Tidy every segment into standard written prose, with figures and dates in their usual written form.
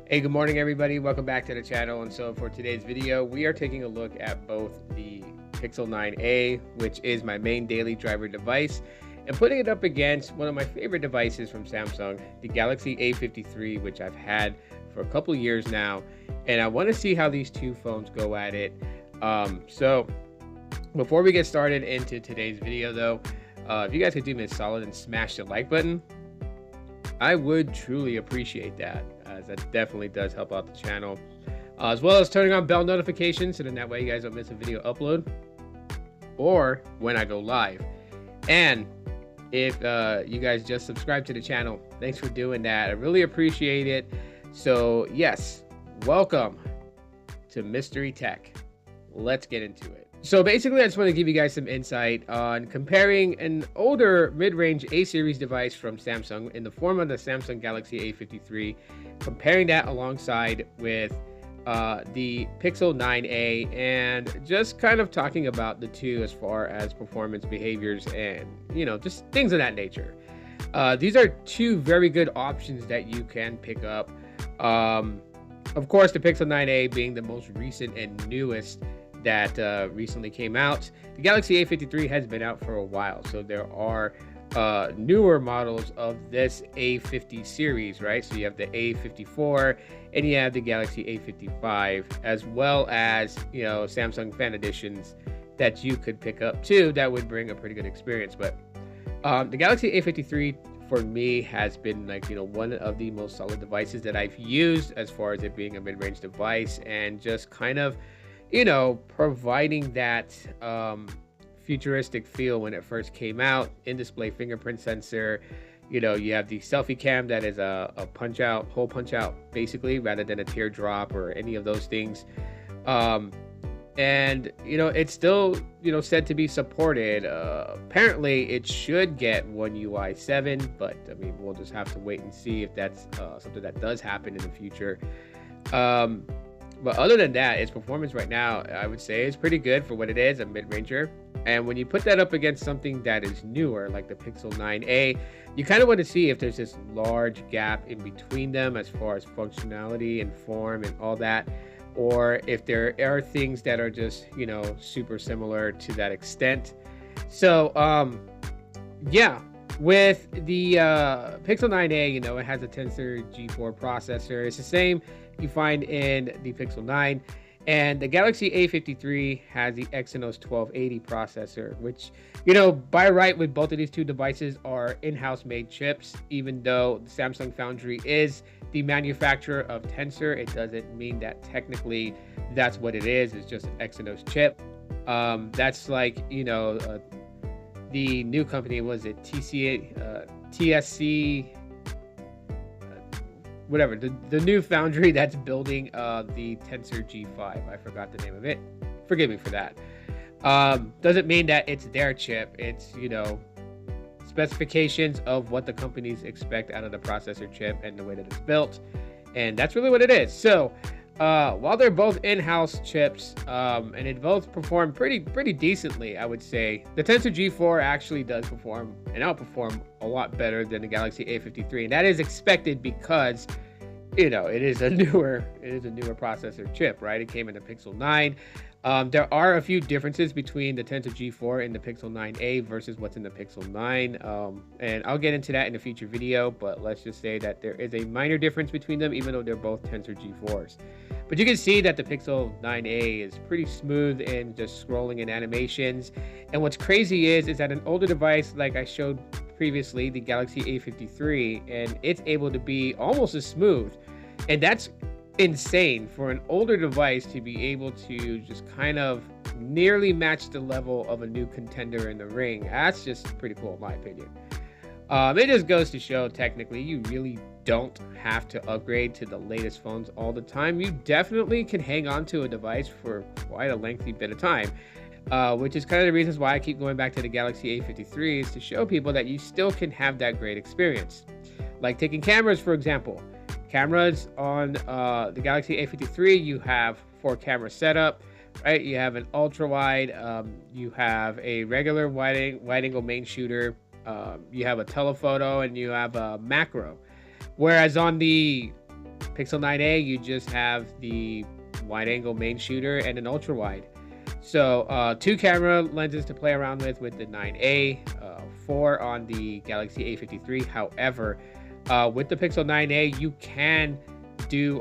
Hey, good morning, everybody. Welcome back to the channel. And so for today's video, we are taking a look at both the Pixel 9a, which is my main daily driver device, and putting it up against one of my favorite devices from Samsung, the Galaxy A53, which I've had for a couple years now. And I want to see how these two phones go at it. So before we get started into today's video, though, if you guys could do me a solid and smash the like button, I would truly appreciate that, as that definitely does help out the channel, as well as turning on bell notifications so then that way you guys don't miss a video upload or when I go live. And if you guys just subscribe to the channel, thanks for doing that. I really appreciate it. So yes, welcome to Mystery Tech. Let's get into it. So basically, I just want to give you guys some insight on comparing an older mid-range A-series device from Samsung in the form of the Samsung Galaxy A53, comparing that alongside with the Pixel 9a, and just kind of talking about the two as far as performance, behaviors, and just things of that nature. These are two very good options that you can pick up. Of course, the Pixel 9a being the most recent and newest that recently came out. The Galaxy A53 has been out for a while, so there are newer models of this A50 series, right? So you have the A54 and you have the Galaxy A55, as well as Samsung Fan Editions that you could pick up too. That would bring a pretty good experience. But the Galaxy A53 for me has been one of the most solid devices that I've used, as far as it being a mid-range device and just kind of providing that futuristic feel when it first came out. In-display fingerprint sensor, you have the selfie cam that is a hole punch out basically, rather than a teardrop or any of those things. And it's still said to be supported. Apparently it should get One UI 7, but I mean, we'll just have to wait and see if that's something that does happen in the future. But other than that, its performance right now, I would say, is pretty good for what it is, a mid-ranger. And when you put that up against something that is newer, like the Pixel 9a, you kind of want to see if there's this large gap in between them as far as functionality and form and all that, or if there are things that are just, super similar to that extent. So, yeah. With the Pixel 9a, it has a Tensor G4 processor. It's the same you find in the Pixel 9. And the Galaxy A53 has the Exynos 1280 processor, which, by right with both of these two devices are in-house made chips. Even though the Samsung Foundry is the manufacturer of Tensor, it doesn't mean that technically that's what it is. It's just an Exynos chip. That's like, the new company, was it tsc, whatever, the new foundry that's building the Tensor G5. I forgot the name of it. Forgive me for that. Doesn't mean that it's their chip. It's specifications of what the companies expect out of the processor chip and the way that it's built, and that's really what it is. So while they're both in-house chips, and it both perform pretty decently, I would say, the Tensor G4 actually does perform and outperform a lot better than the Galaxy A53, and that is expected because it is a newer processor chip, right? It came in the Pixel 9. There are a few differences between the Tensor G4 and the Pixel 9a versus what's in the Pixel 9, and I'll get into that in a future video, but let's just say that there is a minor difference between them, even though they're both Tensor G4s. But you can see that the Pixel 9a is pretty smooth in just scrolling and animations, and what's crazy is that an older device, like I showed previously, the Galaxy A53, and it's able to be almost as smooth, and that's insane for an older device to be able to just kind of nearly match the level of a new contender in the ring. That's just pretty cool in my opinion. It just goes to show, technically, you really don't have to upgrade to the latest phones all the time. You definitely can hang on to a device for quite a lengthy bit of time, which is kind of the reasons why I keep going back to the Galaxy A53, is to show people that you still can have that great experience. Like taking cameras, for example. Cameras on the Galaxy A53, you have 4-camera setup, right? You have an ultra wide, you have a regular wide angle main shooter, you have a telephoto, and you have a macro. Whereas on the Pixel 9a, you just have the wide angle main shooter and an ultra wide. So 2 camera lenses to play around with the 9a, 4 on the Galaxy A53. However, with the Pixel 9a, you can do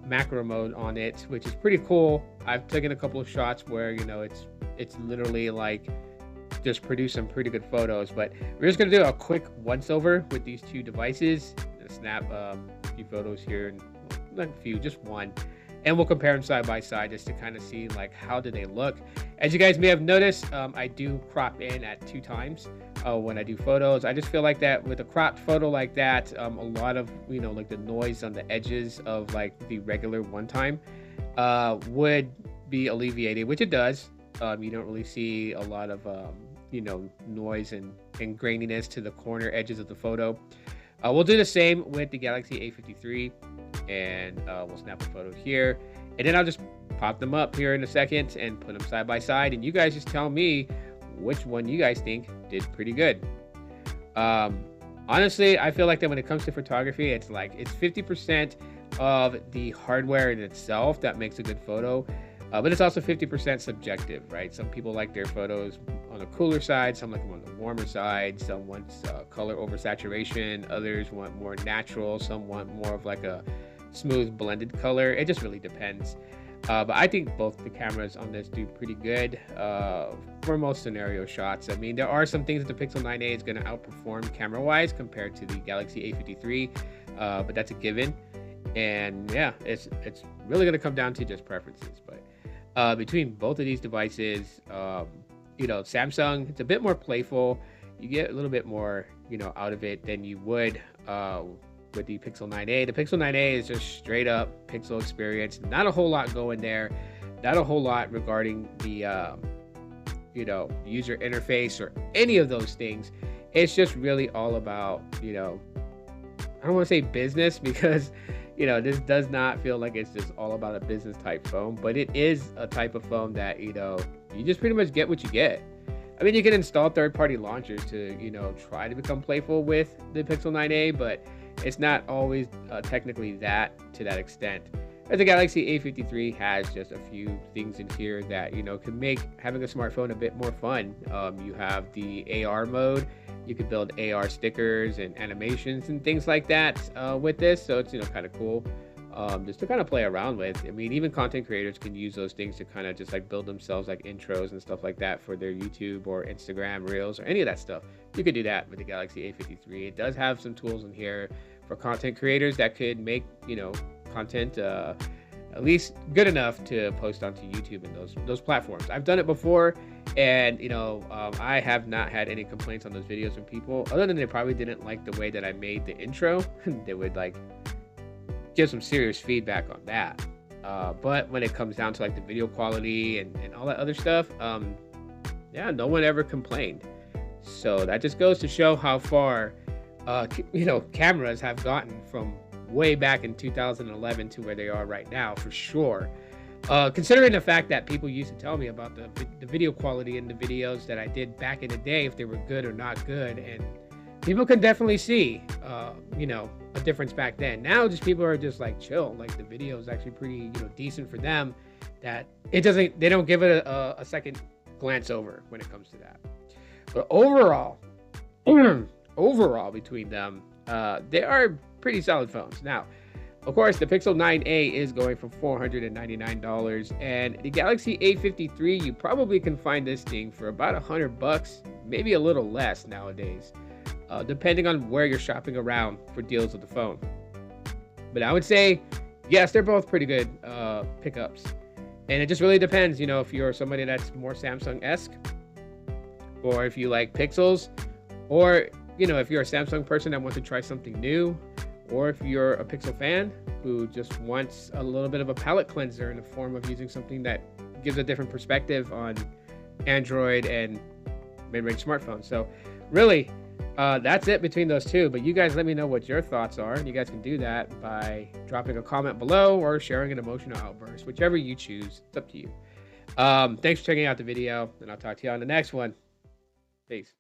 macro mode on it, which is pretty cool. I've taken a couple of shots where, you know, it's literally like just produce some pretty good photos. But we're just gonna do a quick once over with these 2 devices. Snap a few photos here, and not a few, just one, and we'll compare them side by side just to kind of see like how do they look. As you guys may have noticed, I do crop in at 2 times when I do photos. I just feel like that with a cropped photo like that, a lot of, you know, like the noise on the edges of like the regular one time would be alleviated, which it does. You don't really see a lot of you know, noise and graininess to the corner edges of the photo. We'll do the same with the Galaxy A53, and we'll snap a photo here, and then I'll just pop them up here in a second and put them side by side, and you guys just tell me which one you guys think did pretty good. Honestly, I feel like that when it comes to photography, it's 50% of the hardware in itself that makes a good photo, but it's also 50% subjective, right? Some people like their photos on the cooler side, some like them on the warmer side, some want color over saturation, others want more natural, some want more of like a smooth blended color. It just really depends. But I think both the cameras on this do pretty good for most scenario shots. I mean, there are some things that the Pixel 9a is going to outperform camera-wise compared to the Galaxy A53, but that's a given. And yeah, it's really going to come down to just preferences. But between both of these devices, you know, Samsung, it's a bit more playful. You get a little bit more, you know, out of it than you would with the Pixel 9a. The Pixel 9a is just straight up Pixel experience. Not a whole lot going there. Not a whole lot regarding the, you know, user interface or any of those things. It's just really all about, you know, I don't want to say business because, you know, this does not feel like it's just all about a business type phone, but it is a type of phone that, you know, you just pretty much get what you get. I mean, you can install third-party launchers to, you know, try to become playful with the Pixel 9a, but it's not always technically that to that extent. As the Galaxy A53 has just a few things in here that, you know, can make having a smartphone a bit more fun. You have the AR mode. You could build AR stickers and animations and things like that with this, so it's, you know, kind of cool just to kind of play around with. I mean, even content creators can use those things to kind of just like build themselves like intros and stuff like that for their YouTube or Instagram Reels or any of that stuff. You could do that with the Galaxy A53. It does have some tools in here for content creators that could make, you know, content at least good enough to post onto YouTube and those platforms. I've done it before, and you know, I have not had any complaints on those videos from people, other than they probably didn't like the way that I made the intro. They would like give some serious feedback on that. But when it comes down to like the video quality and all that other stuff, yeah, no one ever complained. So that just goes to show how far you know, cameras have gotten from way back in 2011 to where they are right now, for sure. Considering the fact that people used to tell me about the video quality in the videos that I did back in the day, if they were good or not good, and people can definitely see, you know, a difference back then. Now, just people are just like chill, like the video is actually pretty, you know, decent for them. That they don't give it a second glance over when it comes to that. But overall, overall between them, they are pretty solid phones. Now, of course, the Pixel 9a is going for $499, and the Galaxy A53, you probably can find this thing for about $100, maybe a little less nowadays, depending on where you're shopping around for deals with the phone. But I would say, yes, they're both pretty good pickups, and it just really depends, you know, if you're somebody that's more Samsung-esque, or if you like Pixels, or, you know, if you're a Samsung person that wants to try something new, or if you're a Pixel fan who just wants a little bit of a palate cleanser in the form of using something that gives a different perspective on Android and mid-range smartphones. So really, that's it between those two. But you guys let me know what your thoughts are. And you guys can do that by dropping a comment below or sharing an emotional outburst, whichever you choose. It's up to you. Thanks for checking out the video, and I'll talk to you on the next one. Peace.